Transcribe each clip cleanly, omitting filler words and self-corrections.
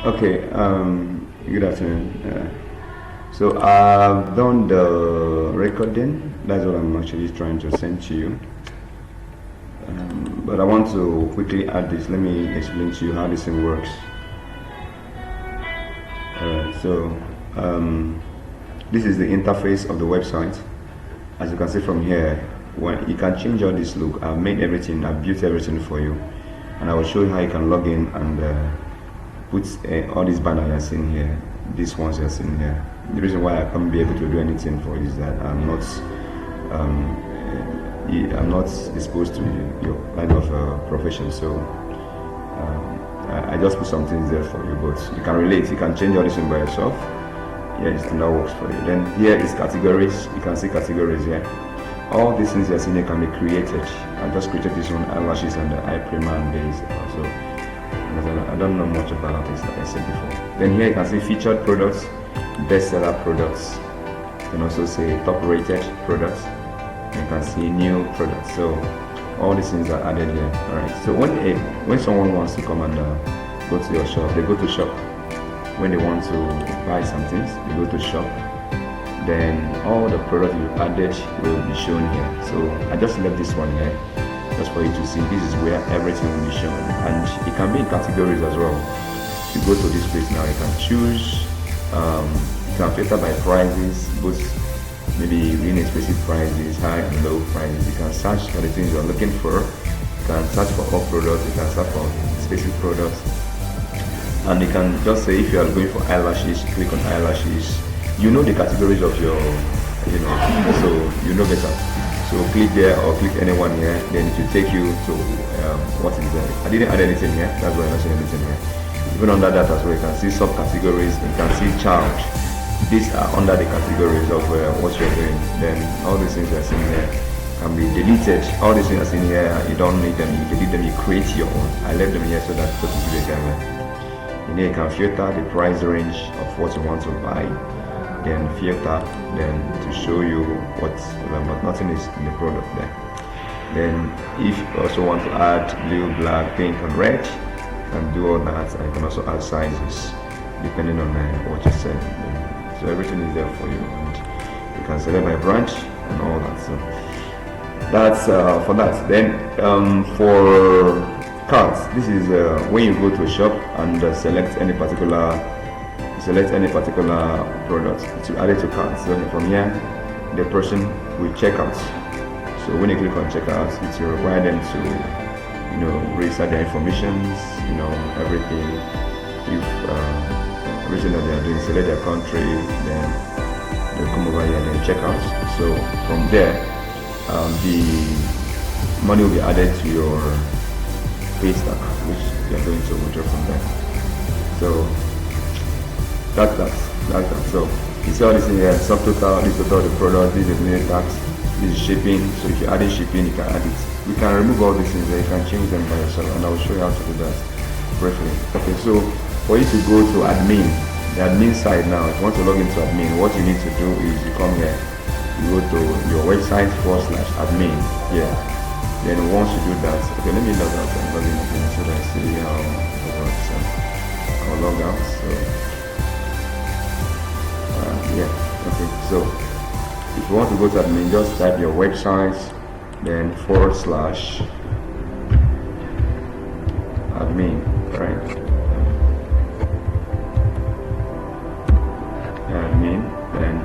Okay, good afternoon. So I've done the recording. That's what I'm actually trying to send to you. But I want to quickly add this. Let me explain to you how this thing works. So this is the interface of the website. As you can see from here, when you can change all this look. I've made everything. I've built everything for you, and I will show you how you can log in and put all these banners you're seeing here, these ones you're seeing here. The reason why I can't be able to do anything for you is that I'm not exposed to your line of profession, so I just put some things there for you, but you can relate, you can change all this thing by yourself. Yes, and that works for you. Then here is categories. You can see categories here. All these things you're seeing here can be created. I just created this one, eyelashes and the eye primer and base. So I don't know much about this, like I said before. Then here you can see featured products, bestseller products. You can also say top rated products. You can see new products. So all these things are added here. Alright. So when someone wants to come and go to your shop, they go to shop. When they want to buy some things, they go to shop. Then all the products you added will be shown here. So I just left this one here just for you to see. This is where everything will be shown, and it can be in categories as well. If you go to this place now, you can choose, you can filter by prices, both maybe inexpensive prices, high and low prices. You can search for the things you're looking for. You can search for all products, you can search for specific products, and you can just say, if you are going for eyelashes, click on eyelashes. You know the categories of your, so you know better. So click there or click anyone here, then it will take you to what is there. I didn't add anything here, that's why I'm not saying anything here. Even under that as well, you can see subcategories, you can see charge. These are under the categories of what you're doing. Then all these things you're seeing here can be deleted. All these things you're seeing here, you don't need them, you delete them, you create your own. I left them here so that people can give you a guideline. And here you can filter the price range of what you want to buy. Then filter, then to show you what, but nothing is in the product there. Then if you also want to add blue, black, pink and red, you can do all that, and you can also add sizes depending on what you sell. So everything is there for you, and you can select by branch and all that. So that's for that. Then for cards, this is when you go to a shop and select any particular product to add it to carts. So from here, the person will check out. So when you click on checkout, it will require them to, register their information, everything. If everything that they are doing, select their country, then they'll come over here and then check out. So from there, the money will be added to your pay stack, which you are going to withdraw from there. So that's that. So you see all this in here, subtotal, this is total the product, this is minute tax, this is shipping. So if you're adding shipping, you can add it. You can remove all these things there, you can change them by yourself, and I will show you how to do that briefly. Okay, so for you to go to admin, the admin side now, if you want to log into admin, what you need to do is you come here, you go to your website /admin here. Then once you do that, okay, let me log out and log in again so that I see how it works. So I'll log out. So okay, so if you want to go to admin, just type your website, then /admin, right? Admin, then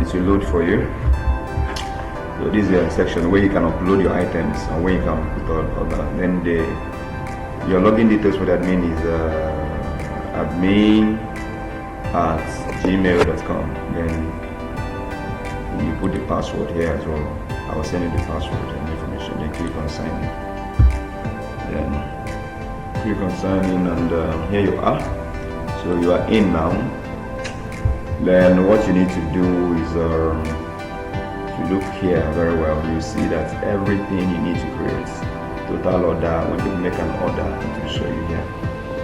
it will load for you. So this is a section where you can upload your items and where you can put all that. Then your login details for the admin is admin@gmail.com. Then you put the password here as well. I will send you the password and information. Then click on sign in. Then click on sign in, and here you are. So you are in now. Then what you need to do is if you look here very well, you see that everything you need to create. Total order, when you make an order, it will show you here.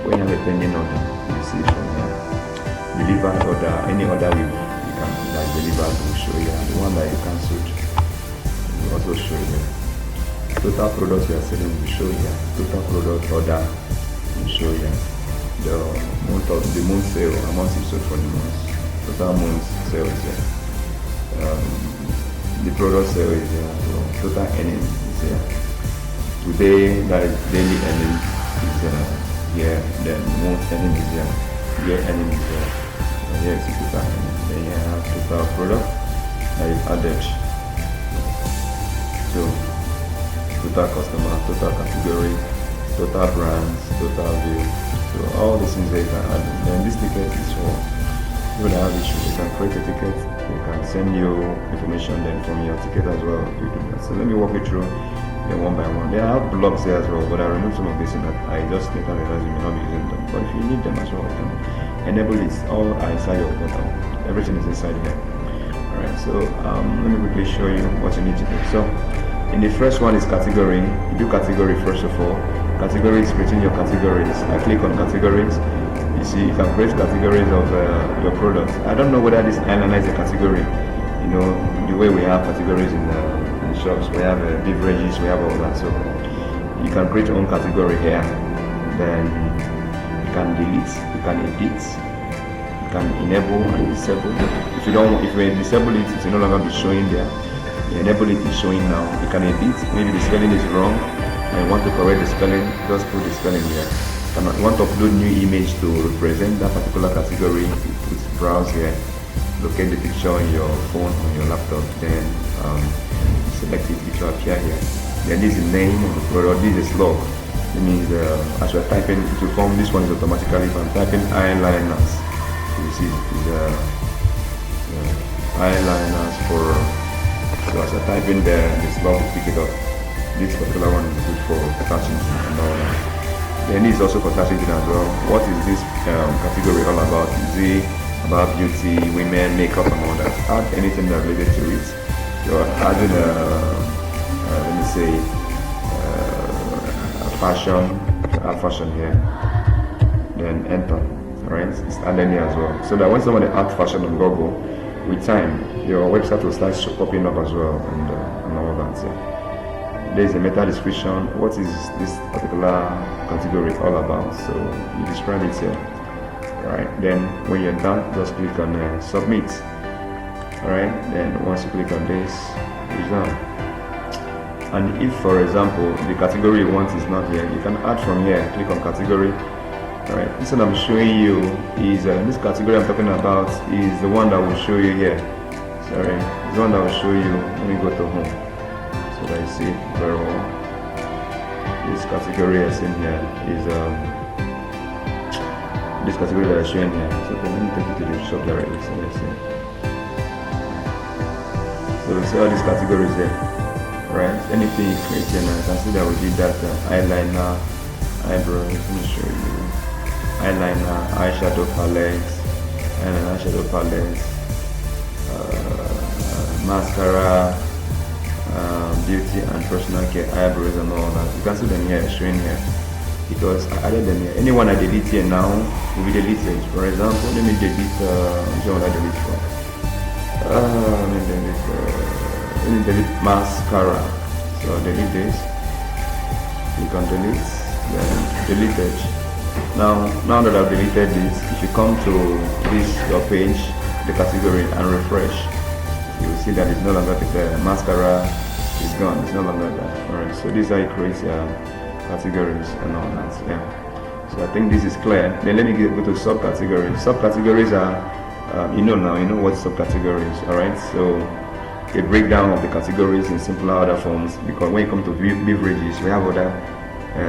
When you have a pending order, you see it from here. Delivered order, any order you can like delivered will show you. The one that you cancelled will also show you. Total products you are selling will show you. Total product order will show you. the month sale, amount is sold for the month, total month sale is here. The product sale is here, so total earnings is here. Today, that is daily earnings is here, then month earnings is here, year earnings is here, and here is the total earnings. Then you have total product that is added. So total customer, total category, total brands, total view. So all these things that you can add. Then this ticket is for people that have issues. You can create a ticket, they can send you information then from your ticket as well. You do that. So let me walk you through them one by one. They have blogs there as well, but I removed some of this in that I just later realized you may not be using them. But if you need them as well, then enable it. All are inside your portal. Everything is inside here. Alright, so let me quickly show you what you need to do. So in the first one is category. You do category first of all. Category is creating your categories. I click on categories. You see, you can create categories of your products. I don't know whether this eyeliner is a category. You know, the way we have categories in shops, we have beverages, we have all that. So you can create your own category here. Then you can delete, you can edit, you can enable and disable. If you disable it, it will no longer be showing there. You enable it, is showing now. You can edit. Maybe the spelling is wrong and you want to correct the spelling, just put the spelling here. You want to upload new image to represent that particular category, you put browse here, locate the picture on your phone, on your laptop, then select it, it will appear here. Then this is the name of the product, this is log. It means as you are typing, it will come, this one is automatically, if I'm typing eyeliners, you see it's eyeliners for, so as I type in there, this log will pick it up. This particular one is good for searching and all that. Then this is also for searching as well. What is this category all about? Is it about beauty, women, makeup and all that? Add anything that related to it. You're adding let me say fashion, add fashion here. Then enter. Alright, it's added here as well. So that when somebody adds fashion on Google, with time your website will start popping up as well and all that. Yeah. There is a meta description. What is this particular category all about? So you describe it here. Alright, then when you're done, just click on submit. Alright, then once you click on this, it's done. And if, for example, the category you want is not here, you can add from here. Click on category. Alright, this one I'm showing you is this category I'm talking about is the one that will show you here. Sorry, it's the one that will show you. Let me go to home. So that you see it very well. This category I see here is this category that I show in here. So let me take you to the shop directly. So let's see. So we see all these categories here. Right? Anything you create here now, you can see that we did that eyeliner, eyebrows. Let me show you. Eyeliner, eyeshadow palettes, mascara. Beauty and personal care, eyebrows and all that. You can see them here, showing here, because I added them here. Anyone I delete here now will be deleted. For example, let me delete which one I delete for? Let me delete mascara. So I'll delete this. You can delete, then deleted. Now that I've deleted this, if you come to this your page, the category, and refresh, you will see that it's no longer the mascara. It's gone, it's no longer that. Alright, so this is how you create categories and all that. Yeah. So I think this is clear. Then let me go to subcategories. Subcategories are, you know what subcategories. Alright, so a breakdown of the categories in simpler other forms, because when you come to beverages, we have other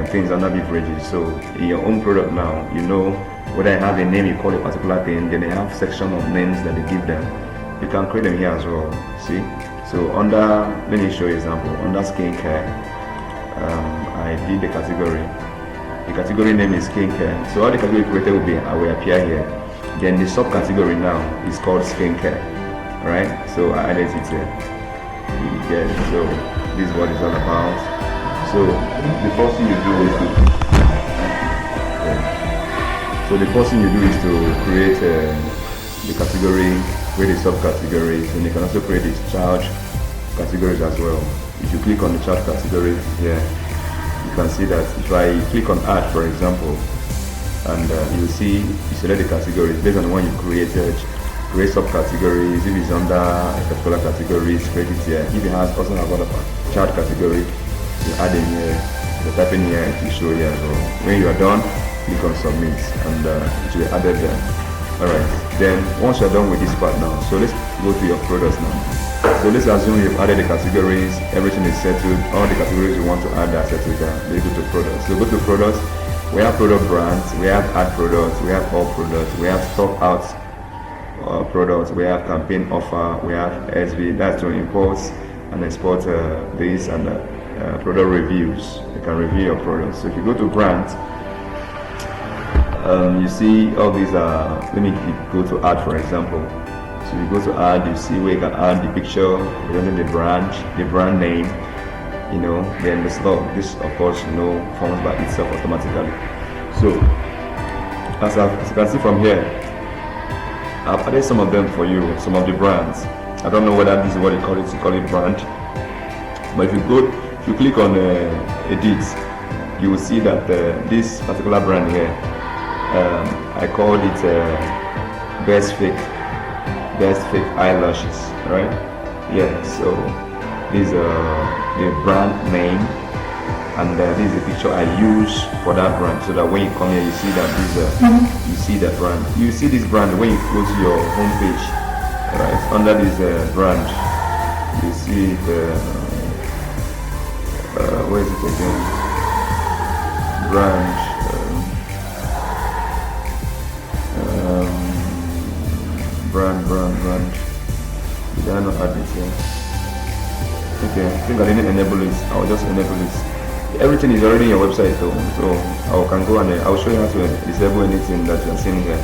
things under beverages. So in your own product now, you know whether I have a name you call a particular thing, then they have section of names that they give them. You can create them here as well. See? So under, let me show you an example. Under skincare, I did the category. The category name is skincare. So all the category created will appear here. Then the subcategory now is called skincare. Alright? So I added it here. You get it. So this is what it's all about. So the first thing you do is to create the category, create the subcategories, and you can also create the charge categories as well. If you click on the charge category here, you can see that if I click on add, for example, and you see, you select the categories based on the one you created, create subcategories. If it's under a particular category, create it here. If it has also have other child category, you add in here, you type in here, it will show here. So when you are done, click on submit, and it will be added there. Alright, then once you're done with this part now, so let's go to your products now. So let's assume you've added the categories, everything is settled, all the categories you want to add are settled down. Let's go to products. So go to products, we have product brands, we have ad products, we have all products, we have stock out products, we have campaign offer, we have SV, that's to import and export this, and product reviews. You can review your products. So if you go to brands, you see all these let me go to ad, for example. So you go to ad, you see where you can add the picture representing the brand name, you know, then the stock. This of course, you know, forms by itself automatically. So as you can see from here, I've added some of them for you, some of the brands. I don't know whether this is what you call it brand, but if you click on edit, you will see that this particular brand here, I called it best fake eyelashes, right? Yeah, so this is the brand name, and this is the picture I use for that brand, so that when you come here, you see that this you see that brand. You see this brand when you go to your home page, right? Under this brand, you see the where is it again? Brand. Brand. Did I not add it here? Okay, I think I didn't enable it. I'll just enable it. Everything is already on your website though, so I can go and I'll show you how to disable anything that you're seeing here.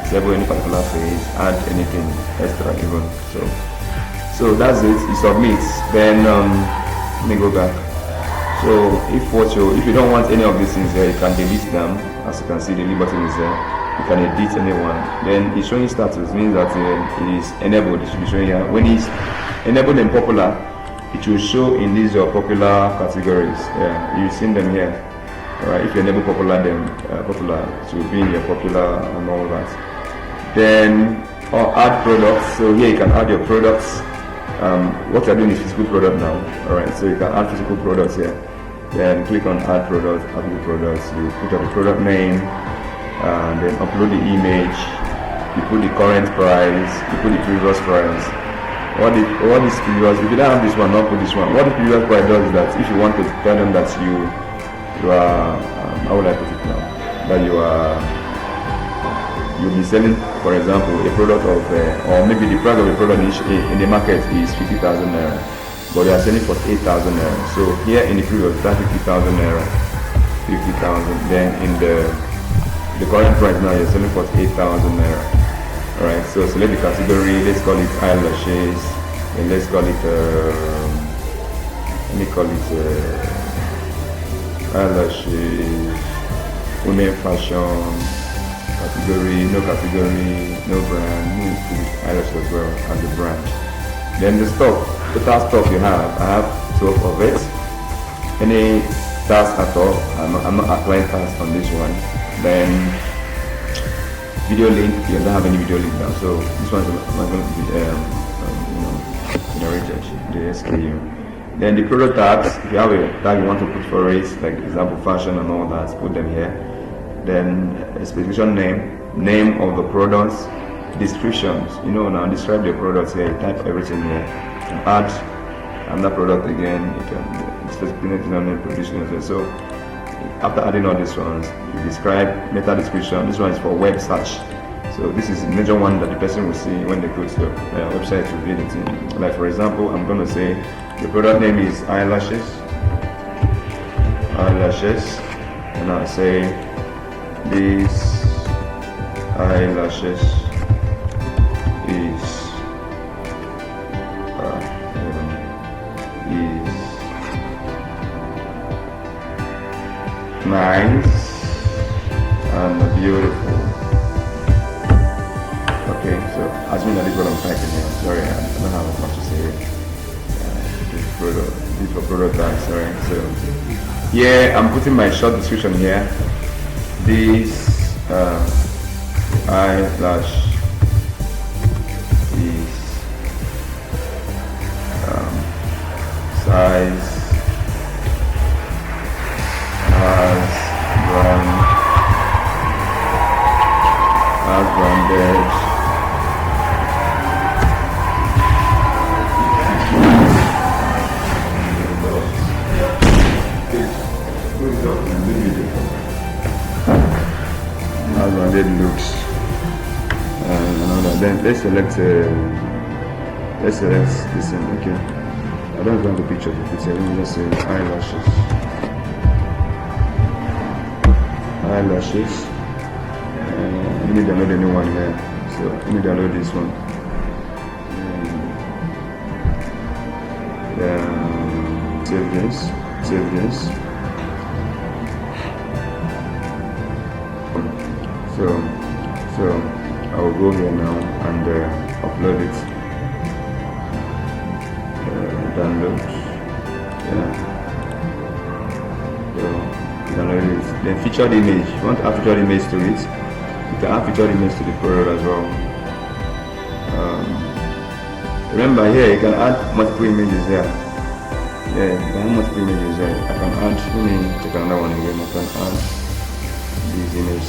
Disable any particular page, add anything extra even. So that's it. You submit. Then let me go back. So if you don't want any of these things here, you can delete them. As you can see, the delete button is there. You can edit anyone. Then it's showing status, means that it is enabled. It should be showing here. When it's enabled and popular, it will show in these popular categories. Yeah, you've seen them here. Alright, if you enable popular, then popular, it will be in your popular and all that. Then add products. So here you can add your products. What you're doing is physical product now. Alright, so you can add physical products here. Then click on add products, add the products. You put up the product name, and then upload the image. You put the current price, you put the previous price. What is previous? If you don't have this one, not put this one. What the previous price does is that if you want to tell them that you are how would I put it now? That you'll be selling, for example, a product of or maybe the price of the product in the market is 50,000 naira, but they are selling for 8,000 naira. So here in the previous, that's 50,000 naira, 50,000. Then in the current price now, you're selling for 8,000 naira. Alright, so select the category. Let's call it eyelashes, and let's call it let me call it eyelashes, women fashion category, no brand, eyelashes as well as the brand. Then the total stock you have, I have 12 of it. Any task at all, I'm not applying task on this one. Then video link, you don't have any video link now, so this one's not going to be generated, the SKU. Then the product tags, if you have a tag you want to put for it, like example fashion and all that, put them here. Then a specification name of the products, descriptions, now describe the products here, type everything here, and add another product again, you can specifically produce. So after adding all these ones, you describe meta description. This one is for web search. So this is the major one that the person will see when they go to your website to read it. Like for example, I'm going to say the product name is eyelashes, and I say these eyelashes is nice and beautiful. Okay, so assuming that is what I'm typing here. Sorry, I don't have much to say. This for product tags. Sorry. So here I'm putting my short description here. These eyelash is size as branded looks. Then let's select this one. Okay, I don't want the picture of it, so let me just say eyelashes. Let me download the new one here. So let me download this one. Save this. So I will go here now and upload it. Download. So download it. Then featured image. If you want to add featured image to it, you can add featured image to the product as well. Remember here you can add multiple images here. Yeah, you can add multiple images here. I can add. Let me take another one again. I can add these images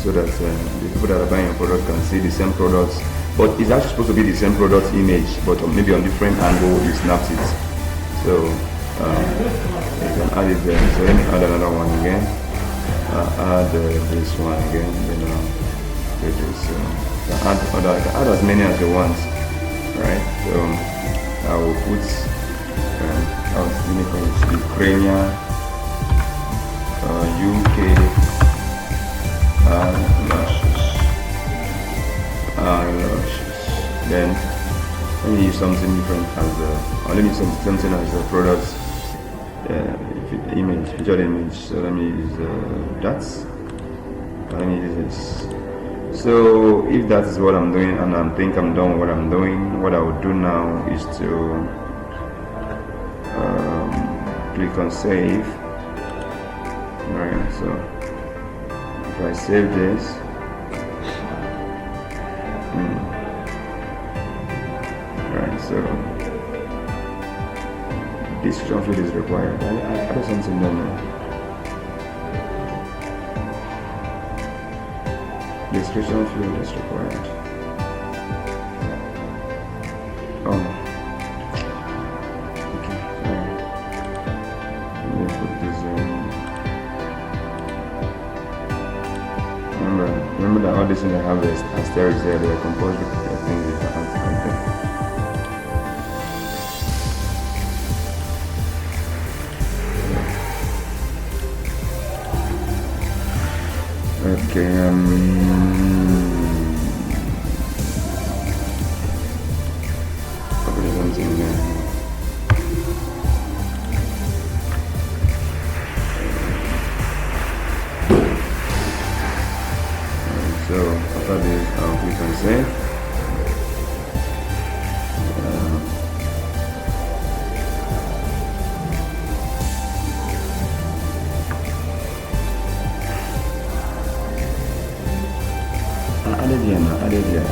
so that the people that are buying your product can see the same products, but it's actually supposed to be the same product image, but maybe on different angle you snapped it. So you can add it there. So let me add another one again. Add this one again. Then do this. I can add as many as you want, right? So I will put Ukrainian, UK. Eyelashes. Then let me use something different as let me use something as a product image, featured image. So let me use that. Let me use this. So if that is what I'm doing and I think I'm done with what I'm doing, what I would do now is to click on save. Alright, so if I save this, alright, so description field is required. I do something done now. Description field is required. Okay, sorry. Let me put this in. Remember that all these things I have is asterisks there, they are composed with the things that I have right there. Okay, probably something there. So after this, I'll click on save.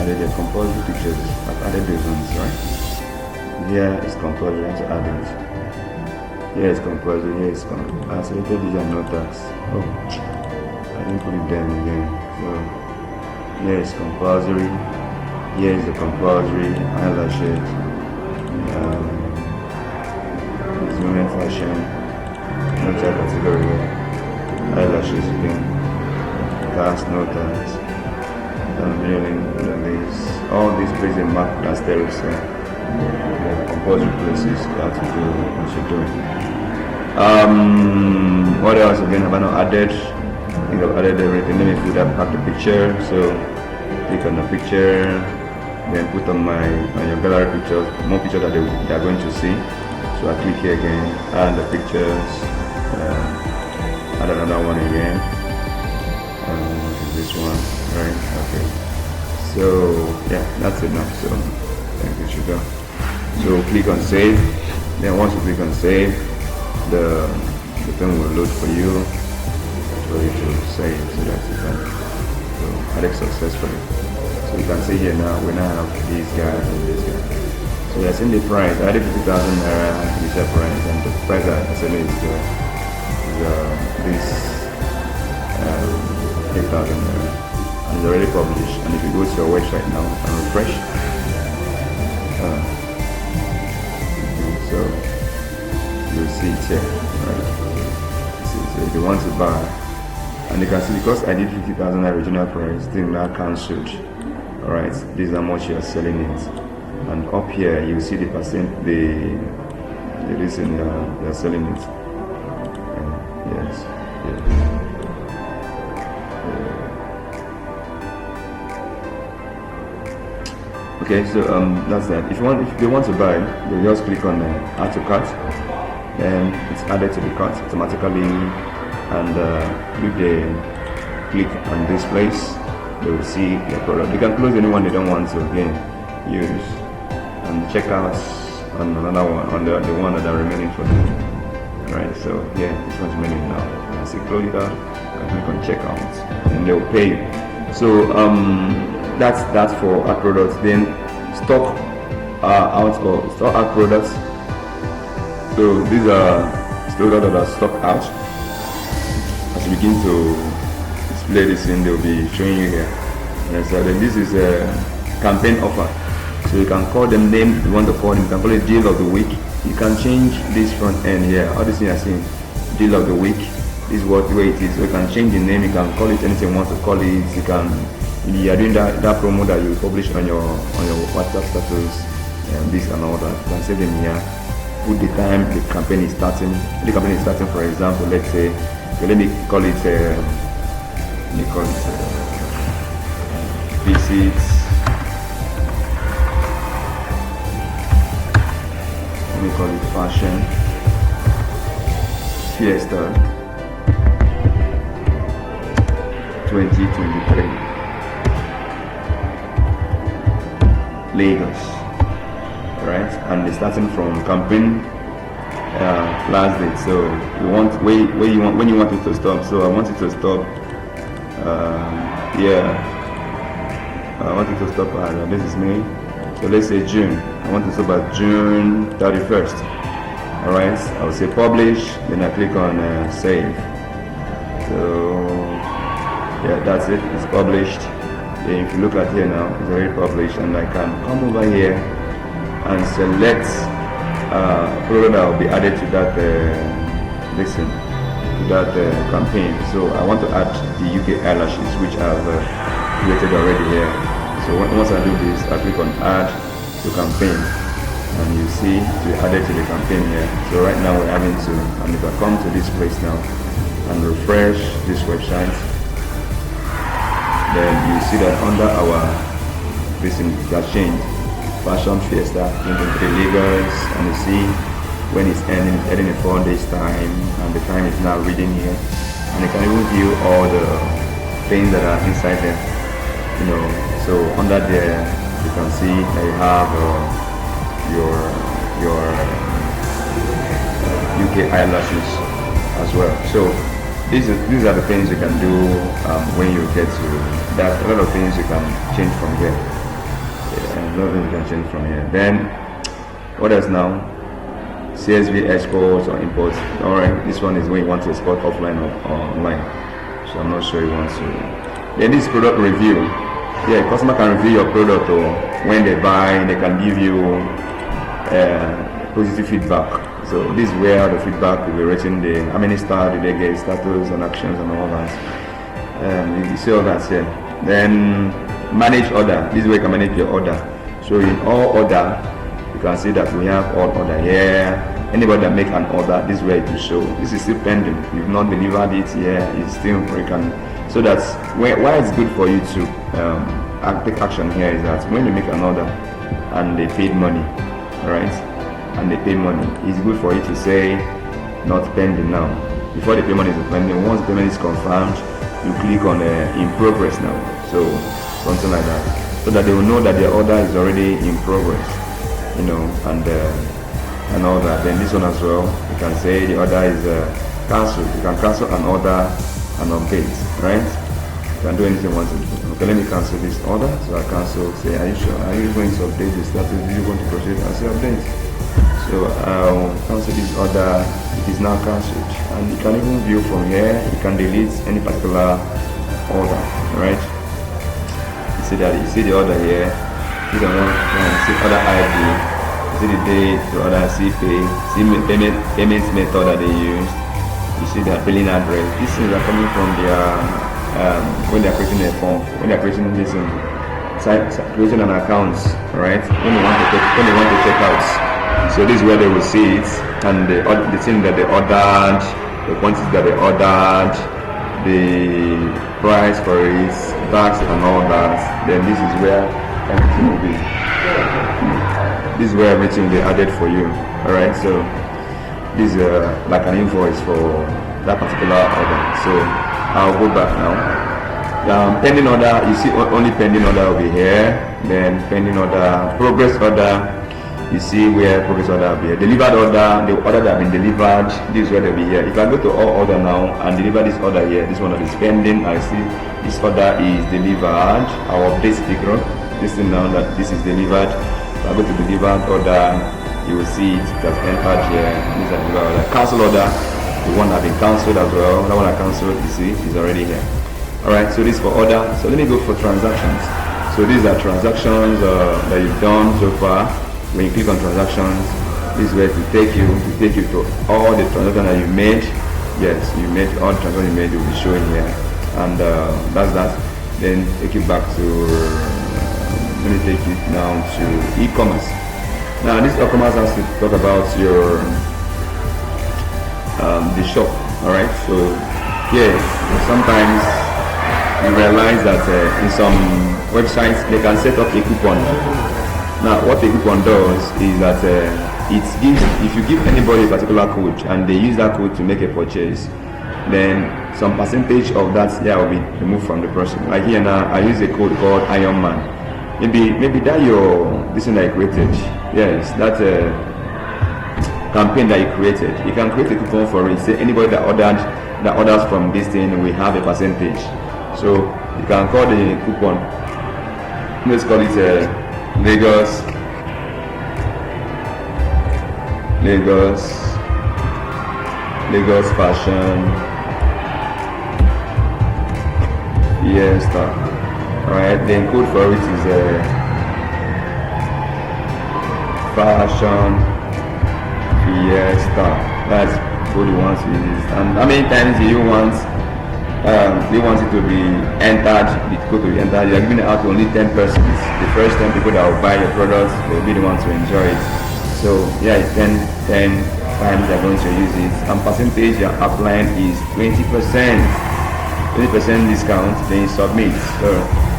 Added here, compulsory pictures. I've added those ones, right? Here is compulsory, I have to add it. Here is compulsory, here is compulsory. I selected these are no tax. Oh, I didn't put it down again. So here is compulsory. Here is the compulsory eyelashes. Women fashion. No tax category. Eyelashes again. Tax, no tax. Really, all these places are marked as there is compulsory places you have to do what you're doing. What else again have I not added? I think I've added everything. Let me put that back the picture. So click on the picture, then put on your gallery pictures, more pictures that they are going to see. So I click here again, add the pictures, add another one again. This one, right? Okay. So yeah, that's it now. So thank you, sugar. So click on save. Then once you click on save, the thing will load for you. for you to save so that you can add it successfully. So you can see here now we now have this guy and this guy. So you're seeing the price. I added 50,000 naira initial price, and the price that I said is this 8,000 naira, and it's already published. And if you go to your website now and refresh, so you'll see it here, right? So if you want to buy, and you can see because I did 50,000 original price, thing now cancelled. Alright, this is how much you are selling it, and up here you see the percent, the reason you are selling it. Yes. Okay, so that's that. If they want to buy, they just click on add to cart, then it's added to the cart automatically, and if they click on this place, they will see your product. They can close anyone they don't want to again use, and check out on another one, on the one that are remaining for them. Alright, so yeah, this one's remaining now. I see close it out, and click on checkout, and they'll pay you. So that's for our products. Then stock out or stock out products. So these are still that are stock out. As you begin to display this in, they'll be showing you here. And so then this is a campaign offer. So you can call them name you want to call them. You can call it deal of the week. You can change this front end here. All this thing you're seeing, deal of the week. This is what way it is. So you can change the name. You can call it anything you want to call it. You can. You are doing that promo that you publish on your WhatsApp status, and this and all that. You can save them here. Put the time the campaign is starting. The campaign is starting, for example, let's say, okay, let me call it visits. Let me call it fashion fiesta 2023. Lagos, right? And it's starting from campaign last date. So you want when you want it to stop. So I want it to stop. I want it to stop at this is May. So let's say June. I want to stop at June 31st. All right. I'll say publish. Then I click on save. So yeah, that's it. It's published. If you look at here now, it's already published, and I can come over here and select product that will be added to that campaign. So I want to add the UK eyelashes, which I've created already here. So once I do this, I click on add to campaign, and you see to be added to the campaign here. So right now we're having to, and if I come to this place now and refresh this website, then you see that under our listing has changed. Fashion Fiesta 23 Lagos, and you see when it's ending in 4 days time, and the time is now reading here, and you can even view all the things that are inside there. You know, so under there you can see that you have your UK eyelashes as well. So these are the things you can do when you get to that. A lot of things you can change from here. A lot of things you can change from here. Then what else now? CSV exports or imports. Alright, this one is when you want to export offline or online. So I'm not sure you want to. Then this product review. Yeah, customer can review your product, or when they buy, they can give you positive feedback. So this is where the feedback will be written, how many stars did they get, status and actions and all that. You see all that here. Then manage order. This is where you can manage your order. So in all order, you can see that we have all order here. Anybody that make an order, this is where it will show. This is still pending. You've not delivered it here. It's still you can. So that's why it's good for you to take action here is that when you make an order and they paid money, right? And they pay money, it's good for you to say not pending now. Before the payment is pending, once the payment is confirmed, you click on in progress now. So something like that, so that they will know that their order is already in progress, you know, and all that. Then this one as well, you can say the order is cancelled. You can cancel an order and update, right? You can do anything you want to do. Okay, let me cancel this order. So I cancel, say, are you sure? Are you going to update the status? Do you want to proceed? I say update. So I'll cancel this order. It is now cancelled. And you can even view from here. You can delete any particular order, right? You see that? You see the order here. You see the one. See order ID. You see the date, the order, see pay, see payment method that they used. You see their billing address. These things are coming from their when they are creating a form, when they are creating this creating an account, right? When they want to check out. So this is where they will see it, and the thing that they ordered, the quantity that they ordered, the price for it, tax and all that. Then this is where everything will be. This is where everything will be added for you. Alright, so this is like an invoice for that particular order. So I'll go back now. Pending order, you see only pending order will be here. Then pending order, progress order, you see where progress order will be here. Delivered order, the order that have been delivered, this is where they'll be here. If I go to all order now and deliver this order here, this one that is pending, I see this order is delivered. I'll update this thing now that this is delivered. If I go to delivered order, you will see it has entered here. This is delivered order. Cancel order, the one that has been cancelled as well. That one I cancelled, you see, is already here. Alright, so this is for order. So let me go for transactions. So these are transactions that you've done so far. When you click on transactions, this is where to take you to all the transactions that you made. Yes, you made all the transactions you made, it will be showing here. And that's that. Then take you back to let me take you now to e-commerce. Now this e-commerce has to talk about your the shop. Alright, so here sometimes you realize that in some websites they can set up a coupon. Now what a coupon does is that it gives, if you give anybody a particular code and they use that code to make a purchase, then some percentage of that will be removed from the person. Like here now I use a code called Iron Man. Maybe that this thing that you created, yes, that campaign that you created, you can create a coupon for it. Say anybody that orders from this thing will have a percentage. So you can call the coupon, let's call it Lagos fashion fiesta. Alright, the code for it is fashion fiesta. That's what you want to use. And how many times do you want it to be entered? The code to be entered. You are giving it out to only 10 persons. The first 10 people that will buy your products, they will be the ones to enjoy it. So yeah, it's 10 times they are going to use it. And percentage you are applying is 20%. 20% discount. Then you submit. So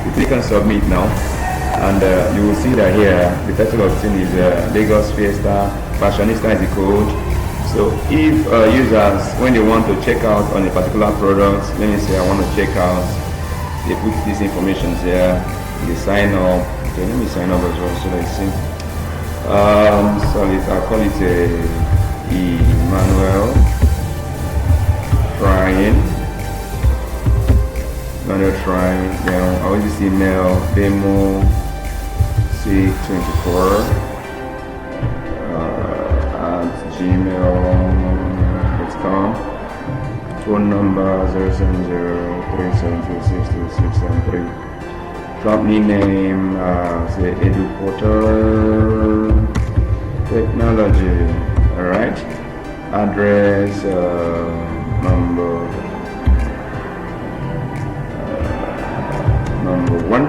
you click on submit now, and you will see that here the title of the thing is Lagos Fiesta Fashionista is the code. So if users, when they want to check out on a particular product, let me say I want to check out, they put this information here, they sign up. Okay, let me sign up as well so that you see. I'll call it Emmanuel trying. Yeah, I'll use this email demo c24 at gmail.com. Phone number 070-372-62673. Company name, say Edu Porter Technology. Alright. Address, number 1.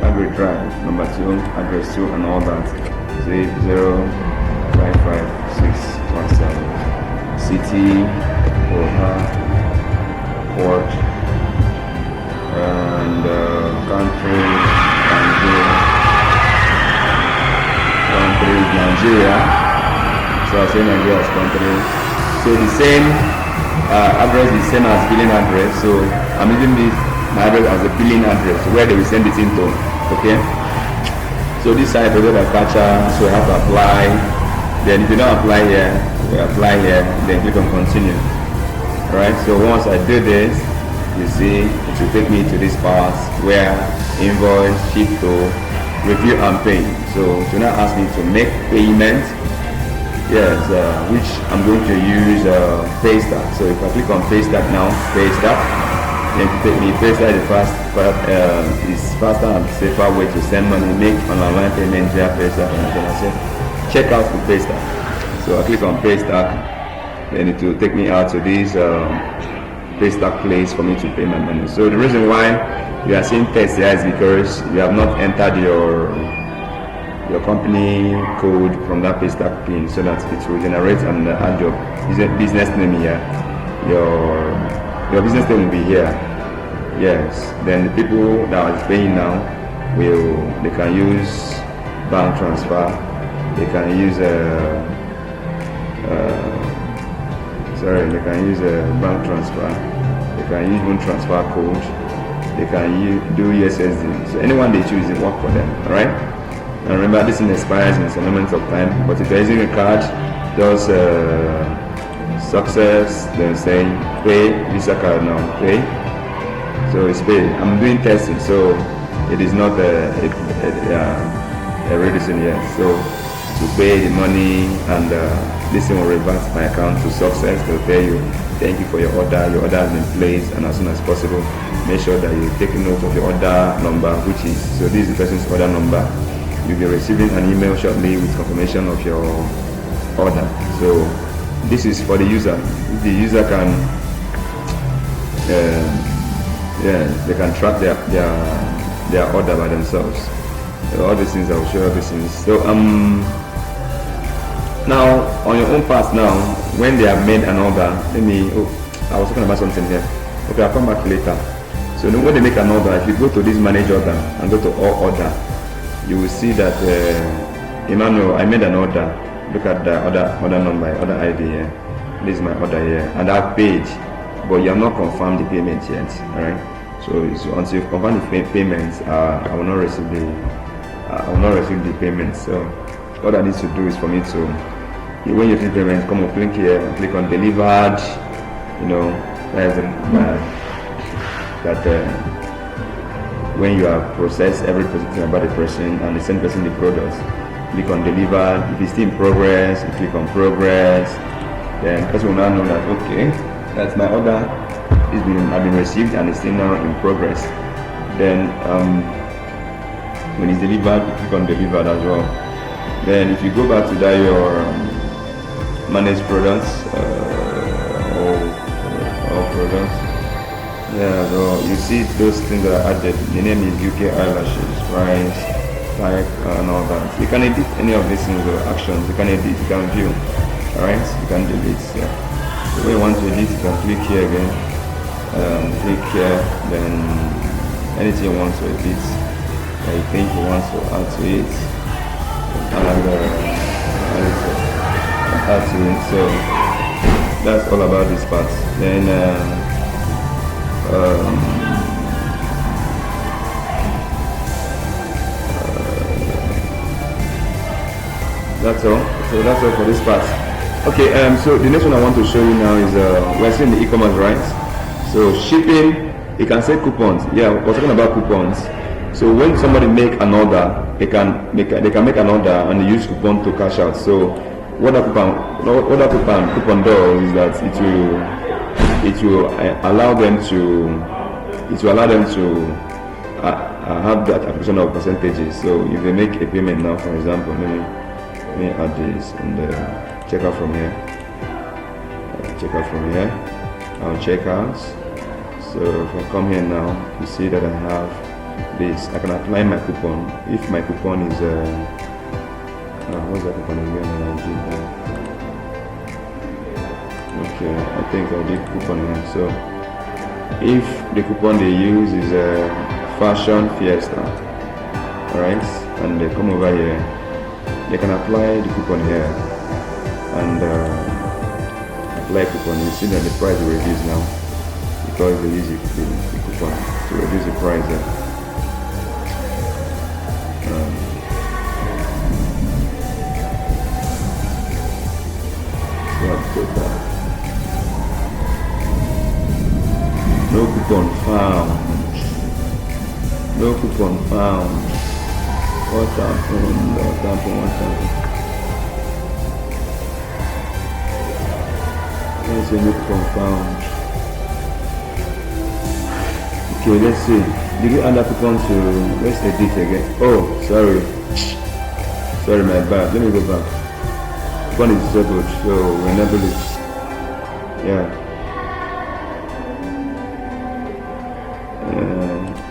Agri Drive. Number 2, address 2 and all that. 0555617. City, Oha, Port, and country, Nigeria. So I say Nigeria as country. So the same address is same as billing address. So I'm using my address as a billing address where they will send it into. Okay. So this side is a catcher, so I have to apply Then if you don't apply here, we apply here, then click on continue. Alright, so once I do this, you see it will take me to this part where invoice, ship to, review and pay. So it will now ask me to make payment, yes, which I'm going to use Paystack. So if I click on Paystack now, Paystack, then to take me Paystack is faster and safer way to send money, make online payment via Paystack, and I say check out the Paystack. So I click on Paystack, then it will take me out to this Paystack place for me to pay my money. So the reason why you are seeing text here is because you have not entered your company code from that Paystack pin, so that it will generate and add your business name here. Your business name will be here. Yes. Then the people that are paying now they can use bank transfer. They can use they can use a bank transfer. They can use one transfer code. They can do USSD. So anyone they choose, it work for them. All right. And remember, this thing expires in some moments of time. But if you're using a card, just success, then say pay, Visa card now, pay. So it's pay. I'm doing testing, so it is not a ready thing yet. So to pay the money, and this thing will revert my account to success. They'll pay you. Thank you for your order. Your order has been placed, and as soon as possible, make sure that you take note of your order number, which is, so this is the person's order number. You'll be receiving an email shortly with confirmation of your order. So this is for the user. The user can, they can track their order by themselves. So all these things, I will show you these things. So now on your own part now, when they have made an order, I was talking about something here. Okay, I'll come back later. So when they make an order, if you go to this manage order and go to all order, you will see that Emmanuel, I made an order. Look at the order number, order ID here. This is my order here, and I've paid, but you have not confirmed the payment yet. All right. So until you confirm the payments, I will not receive the payment. So what I need to do is for me to, when you receive payment, come on, click here, click on delivered. You know, when you have processed everything about the person and the same person the product, click on delivered. If it's still in progress, you click on progress. Then the person will now know that okay, that's my order. It's been received and it's still now in progress. Then when it's delivered, you click on delivered as well. Then if you go back to that your managed products or products, yeah, so you see those things that are added. The name is UK eyelashes, price, type, and all that. You can edit any of these things or actions. You can edit, you can view. Alright, you can delete. Yeah. So when you want to edit, you can click here again. Click here, then anything you want to edit that you think you want to add to it, add to it. So that's all about this part. Then that's all. So that's all for this part. Okay, so the next one I want to show you now is we're seeing the e-commerce, right? So shipping, you can say coupons. Yeah, we're talking about coupons. So when somebody make an order, they can make an order and use coupon to cash out. So what that coupon does is that it will allow them to have that application of percentages. So if they make a payment now, for example, let me add this and check out from here. I'll check out. So if I come here now, you see that I have this. I can apply my coupon. If my coupon is what's that coupon again? Okay, I think I did coupon here. So if the coupon they use is Fashion Fiesta, alright, and they come over here, they can apply the coupon here and apply coupon. You see that the price will reduce now because they use the coupon to reduce the price there. coupon found. No coupon found. What happened? Let's see, no coupon found. Okay, let's see. Did you add that coupon to, let's edit again. Oh, sorry, my bad. Let me go back. Coupon is disabled, so we enable it. Yeah.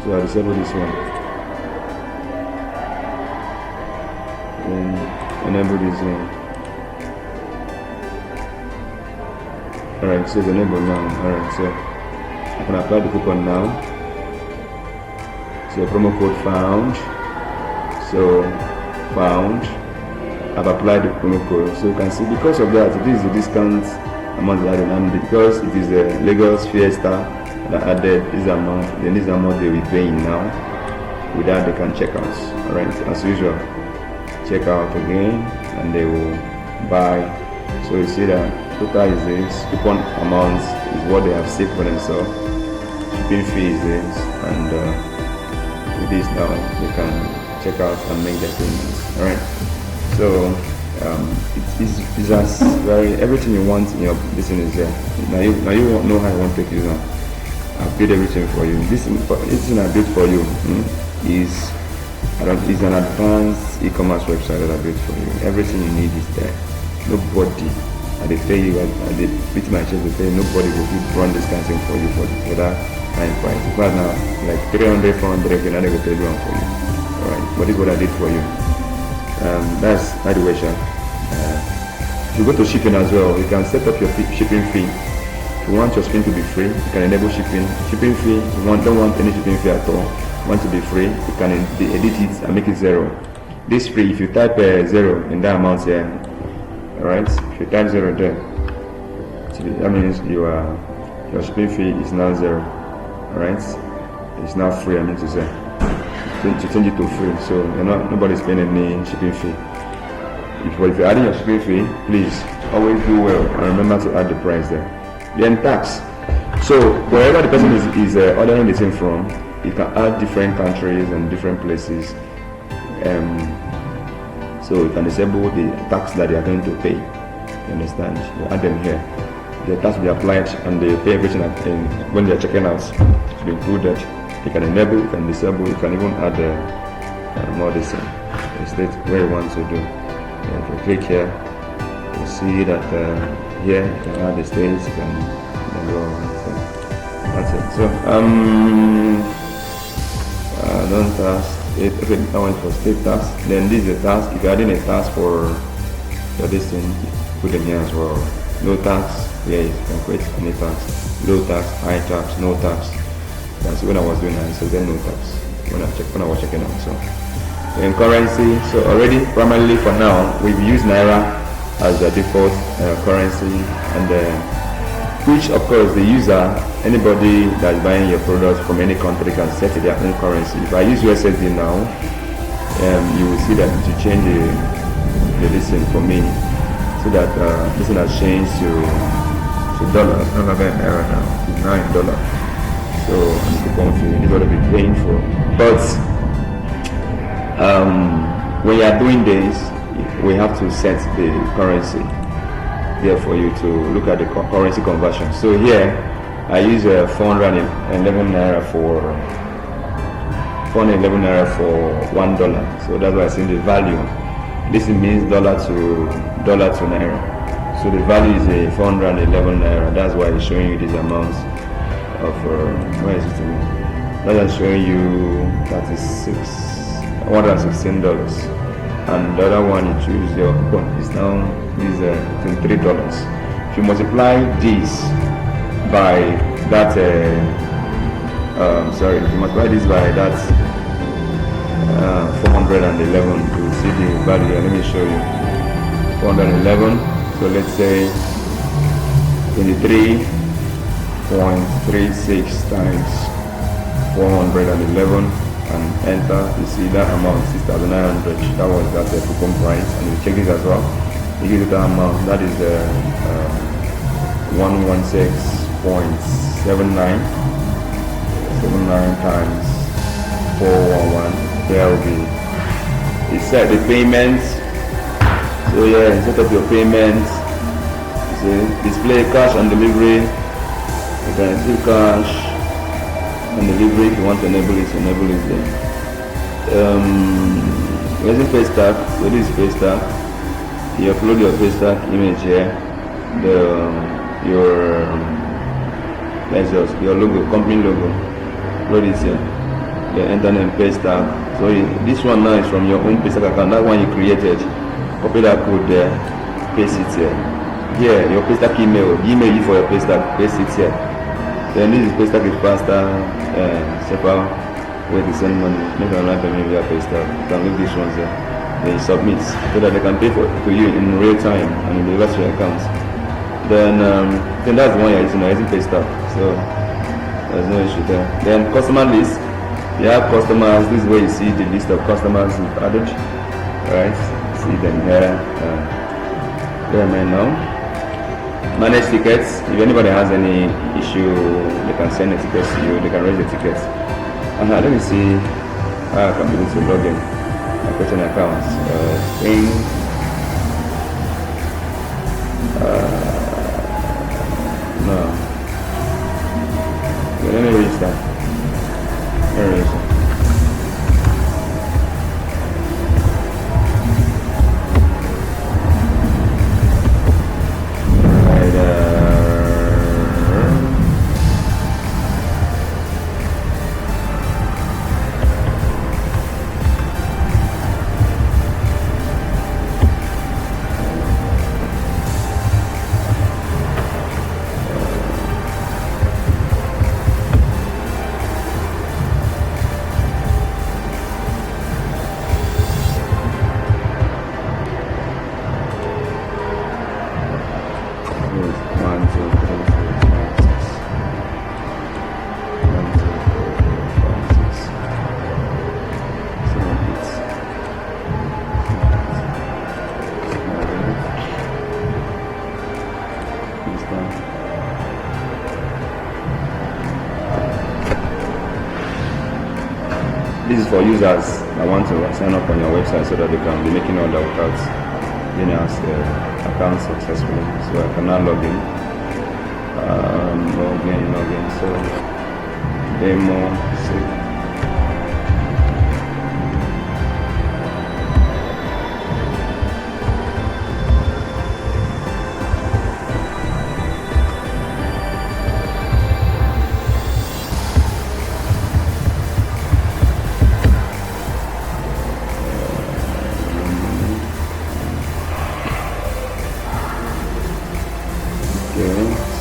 So I disable this one. And enable this one. Alright, so it's enabled now. Alright, so I can apply the coupon now. So promo code found. So found. I've applied the promo code. So you can see because of that, this is the discount amount that and because it is a Lagos Fiesta that added this amount, then this amount they will be paying now. With that they can check out. Alright, as usual. Check out again and they will buy. So you see that total is this, coupon amount is what they have saved for themselves. Shipping fee is this, and with this now they can check out and make their payments. Alright, so it's as very everything you want in your business is there. Now you know how you want to take it on. I've built everything for you. This thing I built for you is an advanced e-commerce website that I built for you. Everything you need is there. Nobody, and they pay you, and they beat my chest, they say nobody will run this kind of thing for you for that high price. Because now, like 300, 400, you're not able to pay one for you. Alright, but this is what I did for you. That's by the way, Sean. If you go to shipping as well, you can set up your shipping fee. If you want your shipping to be free, you can enable shipping. Shipping fee, if you don't want any shipping fee at all, want to be free, you can edit it and make it 0. This free, if you type 0 in that amount here, alright, if you type 0 there, that means your shipping fee is now 0. Alright, it's now free. I mean to say, to change it to free, so nobody's paying any shipping fee. If you're adding your shipping fee, please always do well and remember to add the price there. Then tax. So wherever the person is ordering the thing from, you can add different countries and different places. So you can disable the tax that they are going to pay. You understand? You add them here. The tax will be applied and they pay everything when they are checking out. To be included. You can enable, you can disable, you can even add more this thing. State where you want to do. If you click here, you see that here you can add the states, you can go. So that's it. So don't task it. Okay, I went for state task. Then this is a task. If you're adding a task for this thing, put them here as well. No tax. Yeah, you can create any tax. Low tax, high tax, no tax. That's when I was doing that. So then no tax when I was checking out. So in currency, so already primarily for now we've used Naira as the default currency, and which of course the user, anybody that's buying your product from any country can set their own currency. If I use USSD now, you will see that to change the listing for me, so that this one has changed to dollars. No longer in Naira now. It's now in dollar. So the coupon fee is going to be paying for. But when you are doing this, we have to set the currency here for you to look at the currency conversion. So here I use 411 naira for $1. So that's why I see the value. This means dollar to naira. So the value is 411 naira. That's why it's showing you these amounts of where is it? That's showing you $116, and the other one you choose your coupon is now $23. If you multiply this by that, if you multiply this by that 411, you will see the value. Let me show you. 411. So let's say 23.36 times 411 and enter. You see that amount 6,900. That was that coupon price, and you check this as well. You give it that amount. That is 116.79. 79 times 411. There will be. You set the payments. So yeah, set up your payments. So display cash on delivery. You can see cash on delivery. If you want to enable it there. Where's the face tag? So this is face tag. You upload your face tag image here. Your logo, company logo. Upload it here. Then enter name paste tag. So this one now is from your own paste tag account. That one you created. Copy that code there. Paste it here. Here, your paste tag email. The email you for your paste tag. Paste it here. Then this is paste tag is faster, safer way to send money. Make an online payment via paste tag. You can leave these ones here. Then you submit so that they can pay to you in real time and in the rest of your accounts. Then that's the one you're using paste tag. So there's no issue there. Then customer list. You have customers. This is where you see the list of customers you've added. Right? See them here. Now. Manage tickets. If anybody has any issue, they can send the tickets to you. They can raise the tickets. Let me see how I can be able to log in. I put an account. No. Okay, let me register. This is for users that want to sign up on your website so that they can be making order without being asked account successfully. So I can now log in. Log in. So demo.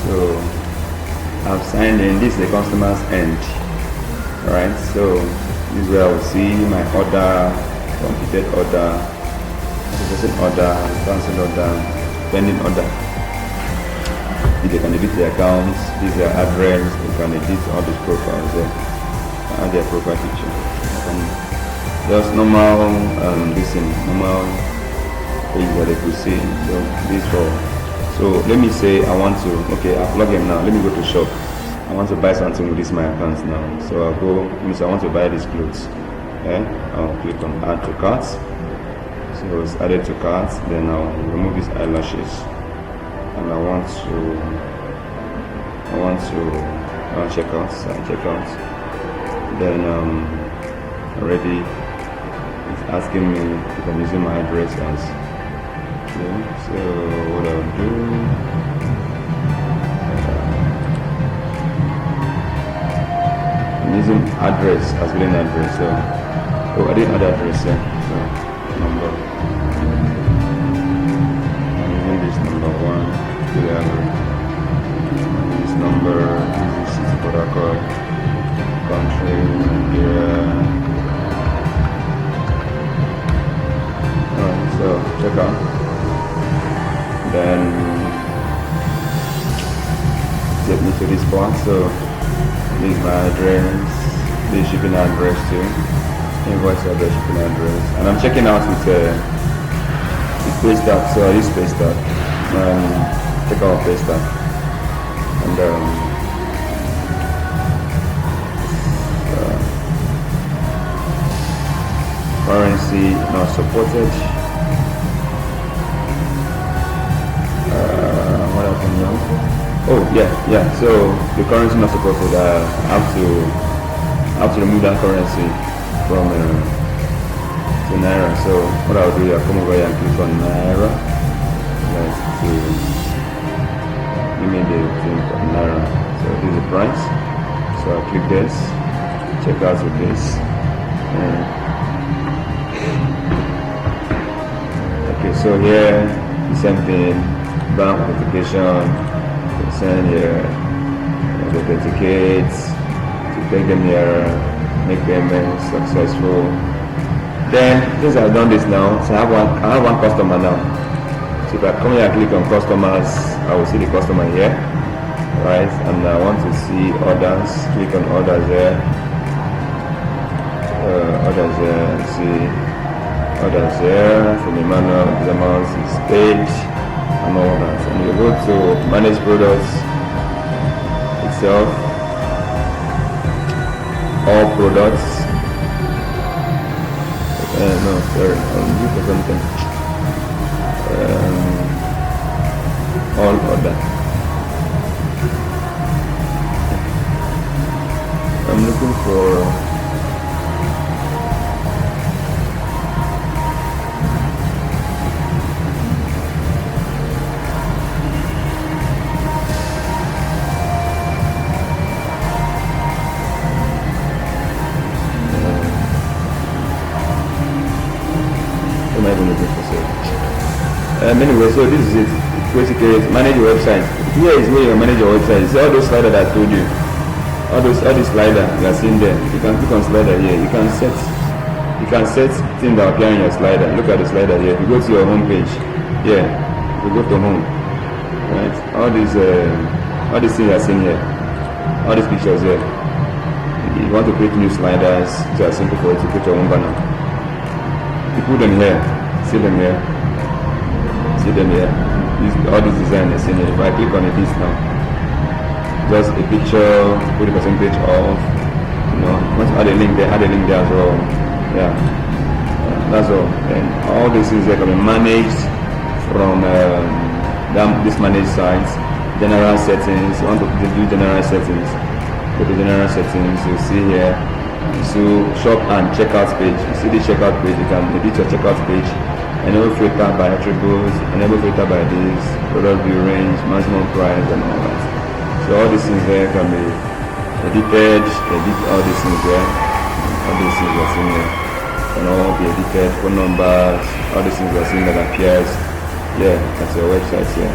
So I've signed in. This is the customer's end. Alright, so this is where I will see my order, completed order, processing order, cancel order, pending order. If they can edit the accounts, this is their address, they can edit all these profiles there, add their profile picture. Just normal normal page that they could see. So this for. So let me say I want to, I'll log in now. Let me go to shop. I want to buy something with this my account now. So I'll go, I want to buy these clothes. I'll click on add to cart. So it's added to cart. Then I'll remove these eyelashes. And I want to check out. So I check out. Then already it's asking me if I'm using my address as. So what I'll do, I'm using address as billing address. So I didn't add address here. So number. I'm using this number 1 to the address. This number is city Port Harcourt, country Nigeria. Alright, so check out. Then take me to this part. So this is my address, this shipping address too, invoice address, shipping address, and I'm checking out with paste. So I use paste. Check out paste, and currency not supported. What happened now? Oh yeah. So the currency not supported. I have to remove that currency from to Naira. So what I'll do, I'll come over here and click on Naira. Let's see. Give me the thing of Naira. So this is the price. So I'll click this. Check out with this. Okay, so here the same thing. Bank authentication. Send here. Authenticate. To take them here. Make payments successful. Then since I've done this now, so I have one customer now. So if I come here and click on customers, I will see the customer here, right? And I want to see orders. Click on orders here. Orders here. See orders here. From the manual, the amount is page and all that. And you go to manage products itself. All products. No, sorry, I'll look for something. All order. I'm looking for anyway, so this is it. Basically, manage your website. Here is where you manage your website. See all those sliders that I told you. All these slider you are seeing there. You can click on slider here. You can set things that appear in your slider. Look at the slider here. If you go to your home page, here, you go to home. Right? All these things you are seeing here. All these pictures here. If you want to create new sliders, it's as simple for you to create your own banner. You put them here. See them here. See them here. All these designs in here. If I click on this now, just a picture, put the percentage off. Want to add a link there, as well. Yeah, that's all. And all these things can be managed from this managed sites. General settings. You want to do general settings. Go to general settings. You see here. So shop and checkout page. You see the checkout page. You can edit your checkout page. Enable filter by attributes, enable filter by this, product view range, maximum price, and all that. So all these things there can be edited, edit all these things there. All these things are seen here can all be edited, phone numbers, all these things are seen that appears. Yeah, that's your website here.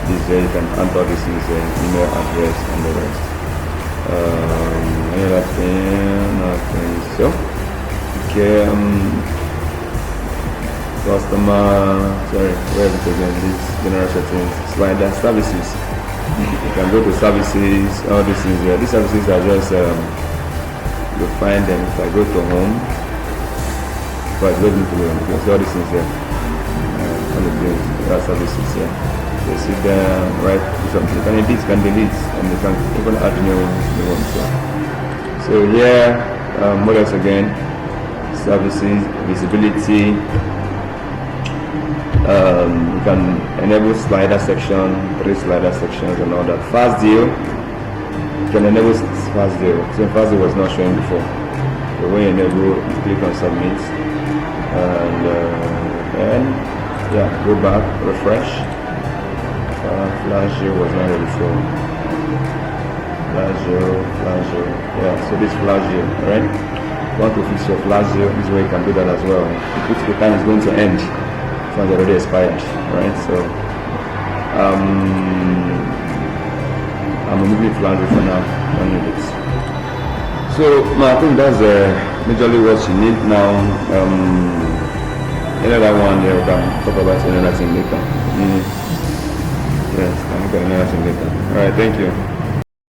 This way you can enter all these things there, email address and the rest. Any other thing, so okay. Customer, sorry, where is it again? This general settings, slider, services. You can go to services, all these things here. These services are just, you find them. If I go to home, but go into home, you can see all these things here. All the things, there are services here. You see them, right? You can edit, can delete, and you can even add new ones here. So here, models again, services, visibility. You can enable slider section, 3 slider sections and all that. Fast deal, you can enable fast deal. So fast deal was not showing before. So when you enable, you click on submit, and then yeah, go back, refresh. Flash deal was not here before. Flash deal, yeah. So this flash deal, right? If you want to fix your flash deal, this way you can do that as well. You put the time is going to end. It's already expired, right? So I'm removing flash for now. Don't need it. So I think that's majorly what you need now. Another one there, we can talk about another thing later. Yes, I'm going to another thing later. All right, thank you.